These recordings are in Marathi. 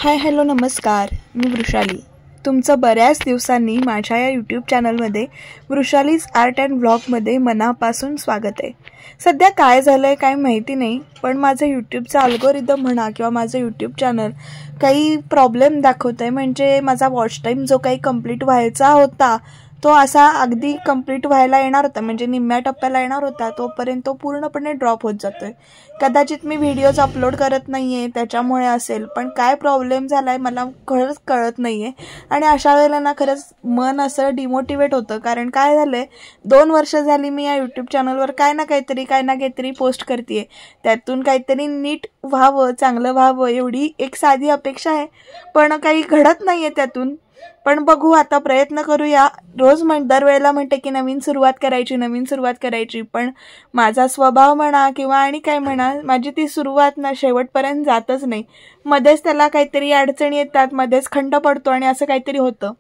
हाय हॅलो नमस्कार, मी वृषाली. तुमचं बऱ्याच दिवसांनी माझ्या या यूट्यूब चॅनलमध्ये वृषालीज आर्ट अँड व्लॉगमध्ये मनापासून स्वागत आहे. सध्या काय झालं आहे काय माहिती नाही, पण माझं यूट्यूबचं अल्गोरिदम म्हणा किंवा माझं यूट्यूब चॅनल काही प्रॉब्लेम दाखवत आहे. म्हणजे माझा वॉच टाईम जो काही कंप्लीट व्हायचा होता तो असा अगदी कंप्लीट व्हायला येणार होता, म्हणजे निम्म्या टप्प्याला येणार होता, तोपर्यंत तो पूर्णपणे ड्रॉप होत जातोय. कदाचित मी व्हिडिओज अपलोड करत नाही आहे त्याच्यामुळे असेल, पण काय प्रॉब्लेम झाला आहे मला खरंच कळत नाही आहे. आणि अशा वेळेला ना खरंच मन असं डिमोटिवेट होतं. कारण काय झालं आहे, 2 वर्ष झाली मी या यूट्यूब चॅनलवर काय ना काहीतरी पोस्ट करते आहे. त्यातून काहीतरी नीट व्हावं, चांगलं व्हावं एवढी एक साधी अपेक्षा आहे, पण काही घडत नाही आहे त्यातून. पण बघू, आता प्रयत्न करूया. रोज दरवेळेला म्हणते की नवीन सुरुवात करायची, पण माझा स्वभाव म्हणा किंवा आणि काय म्हणा, माझी ती सुरुवात ना शेवटपर्यंत जातच नाही. मध्येच त्याला काहीतरी अडचणी येतात, मध्येच खंड पडतो आणि असं काहीतरी होतं.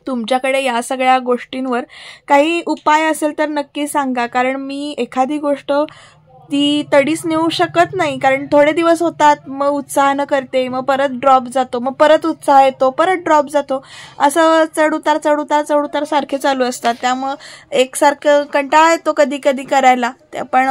तुमच्याकडे या सगळ्या गोष्टींवर काही उपाय असेल तर नक्की सांगा. कारण मी एखादी गोष्ट ती तडीच नेऊ शकत नाही. कारण थोडे दिवस होतात, मग उत्साहानं करते, मग परत ड्रॉप जातो, मग परत उत्साह येतो, परत ड्रॉप जातो, असं चढ उतार सारखे चालू असतात. त्यामुळं एकसारखं कंटाळा येतो कधी कधी करायला. पण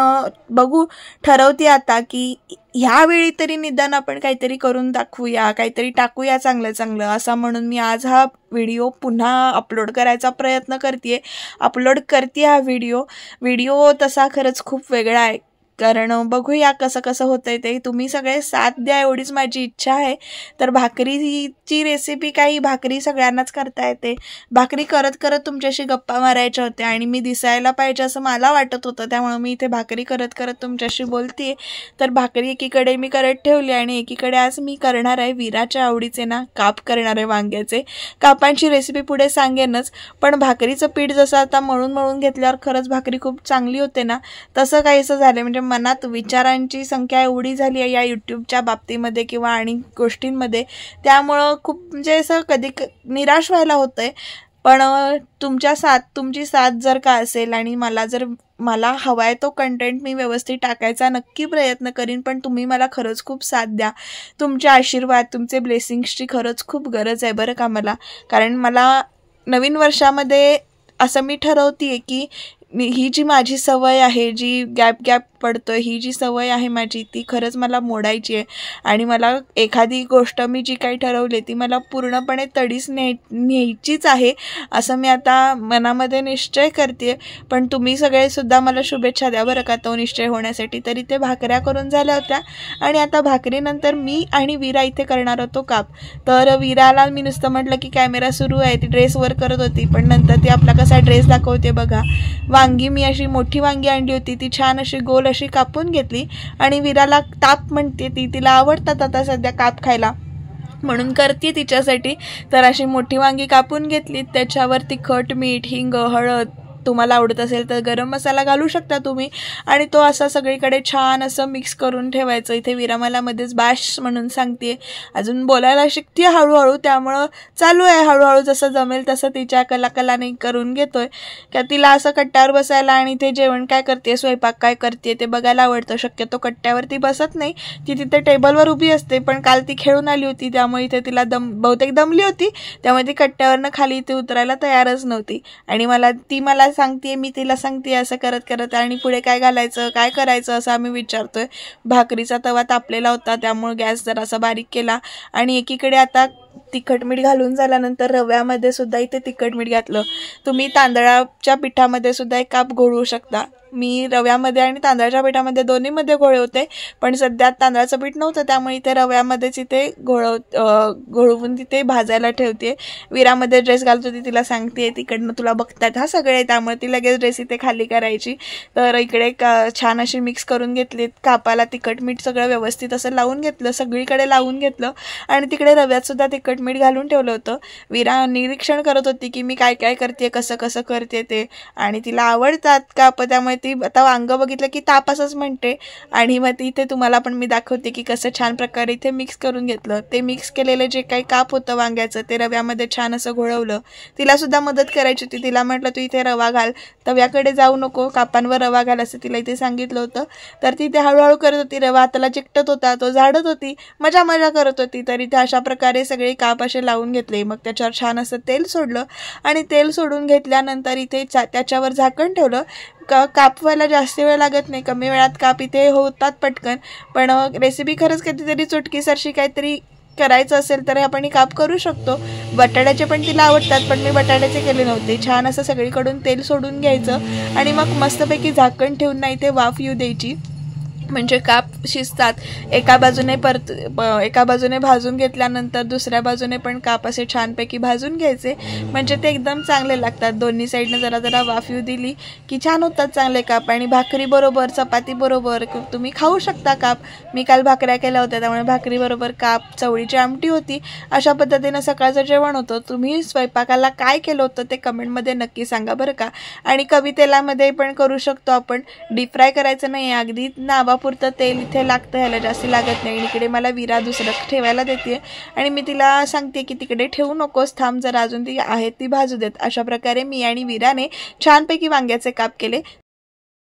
बघू, ठरवते आता की ह्यावेळी तरी निदान आपण काहीतरी करून दाखवूया, काहीतरी टाकूया चांगलं असं म्हणून मी आज हा व्हिडिओ पुन्हा अपलोड करायचा प्रयत्न करते हा व्हिडिओ तसा खरंच खूप वेगळा आहे. कारण बघूया कसं होतंय ते. तुम्ही सगळे साथ द्या एवढीच माझी इच्छा आहे. तर भाकरीची रेसिपी, काही भाकरी सगळ्यांनाच करता येते. भाकरी करत करत तुमच्याशी गप्पा मारायच्या होत्या आणि मी दिसायला पाहिजे असं मला वाटत होतं, त्यामुळे मी इथे भाकरी करत करत तुमच्याशी बोलते. तर भाकरी एकीकडे मी करत ठेवली आणि एकीकडे आज मी करणार आहे विराच्या आवडीचे ना काप करणार आहे वांग्याचे. कापांची रेसिपी पुढे सांगेनच, पण भाकरीचं पीठ जसं आता मळून घेतल्यावर खरंच भाकरी खूप चांगली होते ना, तसं काहीसं झालं. म्हणजे मनात विचारांची संख्या एवढी झाली आहे या यूट्यूबच्या बाबतीमध्ये किंवा आणि गोष्टींमध्ये, त्यामुळं खूप म्हणजे असं कधी निराश व्हायला होतंय. पण तुमची साथ जर का असेल आणि मला हवाय तो कंटेंट मी व्यवस्थित टाकायचा नक्की प्रयत्न करीन. पण तुम्ही मला खरंच खूप साथ द्या. तुमचे आशीर्वाद, तुमचे ब्लेसिंग्सची खरंच खूप गरज आहे बरं का मला. कारण मला नवीन वर्षामध्ये असं मी ठरवते की ही जी माझी सवय आहे, जी गॅप पडतोय, ही जी सवय आहे माझी, ती खरंच मला मोडायची आहे. आणि मला एखादी गोष्ट मी जी काही ठरवली ती मला पूर्णपणे तडीच न्यायचीच आहे असं मी आता मनामध्ये निश्चय करते. पण तुम्ही सगळेसुद्धा मला शुभेच्छा द्या बरं का तो निश्चय होण्यासाठी. तरी ते भाकऱ्या करून झाल्या होत्या आणि आता भाकरीनंतर मी आणि वीरा इथे करणार होतो काप. तर वीराला मी नुसतं म्हटलं की कॅमेरा सुरू आहे, ती ड्रेसवर करत होती, पण नंतर ती आपला कसा ड्रेस दाखवते बघा. वांगी मी अशी मोठी वांगी आणली होती, ती छान अशी गोल अशी कापून घेतली आणि वीराला ताप म्हणते तिला आवडतात आता सध्या काप खायला, म्हणून करते तिच्यासाठी. तर अशी मोठी वांगी कापून घेतली, त्याच्यावर तिखट, मीठ, हिंग, हळद, तुम्हाला आवडत असेल तर गरम मसाला घालू शकता तुम्ही, आणि तो असा सगळीकडे छान असं मिक्स करून ठेवायचं. इथे वीरा मला मध्येच बाश म्हणून सांगते, अजून बोलायला शिकते हळूहळू, त्यामुळं चालू आहे हळूहळू जसं जमेल तसं तिच्या कलाने करून घेतोय. का तिला असं कट्ट्यावर बसायला आणि ते जेवण काय करते, स्वयंपाक काय करते ते बघायला आवडतं. शक्यतो कट्ट्यावरती बसत नाही, ती तिथे टेबलवर उभी असते. पण काल ती खेळून आली होती, त्यामुळे इथे तिला बहुतेक दमली होती, त्यामुळे ती कट्ट्यावरनं खाली इथे उतरायला तयारच नव्हती. आणि ती मला सांगते, मी तिला सांगते, असं करत करत. आणि पुढे काय घालायचं, काय करायचं असं आम्ही विचारतोय. भाकरीचा तवा तापलेला होता, त्यामुळे गॅस जरासा बारीक केला. आणि एकीकडे आता तिखट मीठ घालून झाल्यानंतर रव्यामध्ये सुद्धा इथे तिखट मीठ घातलं. तुम्ही तांदळाच्या पिठामध्ये सुद्धा एक काप घोळवू शकता. मी रव्यामध्ये आणि तांदळाच्या पिठामध्ये दोन्हीमध्ये घोळे होते, पण सध्या तांदळाचं पीठ नव्हतं, त्यामुळे इथे रव्यामध्येच इथे घोळवून तिथे भाजायला ठेवते. विरामध्ये ड्रेस घालत होती, तिला सांगते तिकडनं तुला बघतात हा सगळे, त्यामुळे ती लगेच ड्रेस इथे खाली करायची. तर इकडे छान अशी मिक्स करून घेतली, कापाला तिखट मीठ सगळं व्यवस्थित असं लावून घेतलं, सगळीकडे लावून घेतलं. आणि तिकडे रव्यात सुद्धा तिखट मीठ घालून ठेवलं होतं. विरा निरीक्षण करत होती की मी काय काय करते, कसं करते ते, आणि तिला आवडतात काप, त्यामुळे ती आता वांग बघितलं की ताप असंच म्हणते आणि मग ती इथे तुम्हाला पण मी दाखवते की कसं छान प्रकारे इथे मिक्स करून घेतलं. ते मिक्स केलेलं जे काही काप होतं वांग्याचं ते रव्यामध्ये छान असं घोळवलं. तिला सुद्धा मदत करायची होती. तिला म्हटलं तू इथे रवा घाल, तव्याकडे जाऊ नको, कापांवर रवा घाल असं तिला इथे सांगितलं होतं. तर ती ते हळूहळू करत होती. रवा हाताला चिकटत होता, तो झाडत होती, मजा करत होती. तर इथे अशा प्रकारे सगळे काप असे लावून घेतले. मग त्याच्यावर छान असं तेल सोडलं आणि तेल सोडून घेतल्यानंतर इथे त्याच्यावर झाकण ठेवलं. काप व्हायला जास्त वेळ लागत नाही, कमी वेळात काप इथे होतात पटकन. पण रेसिपी खरंच कधीतरी चुटकीसरशी काहीतरी करायचं असेल तर आपण ही काप करू शकतो. बटाट्याचे पण तिला आवडतात, पण मी बटाट्याचे केले नव्हते. छान असं सगळीकडून तेल सोडून घ्यायचं आणि मग मस्तपैकी झाकण ठेवून ना इथे वाफ येऊ द्यायची, म्हणजे काप शिजतात. एका बाजूने भाजून घेतल्यानंतर दुसऱ्या बाजूने पण काप असे छानपैकी भाजून घ्यायचे, म्हणजे ते एकदम चांगले लागतात. दोन्ही साईडने जरा जरा वाफ येऊ दिली की छान होतात चांगले काप. आणि भाकरी बरोबर, चपाती बरोबर तुम्ही खाऊ शकता काप. मी काल भाकऱ्या केल्या होत्या, त्यामुळे भाकरी बरोबर काप, चवळीची आमटी होती. अशा पद्धतीनं सकाळचं जेवण होतं. तुम्ही स्वयंपाकाला काय केलं होतं ते कमेंटमध्ये नक्की सांगा बरं का. आणि कमी तेलामध्ये पण करू शकतो आपण, डीप फ्राय करायचं नाही, अगदी नावापुरतं तेल इथे लागतं, ह्याला जास्त लागत नाही. आणि इकडे मला विरा दुसरं ठेवायला देते आणि मी तिला सांगते की तिकडे ठेवू नकोस, थांब जरा, अजून ती आहे ती भाजू देत. अशा प्रकारे मी आणि विराने छानपैकी वांग्याचे काप केले.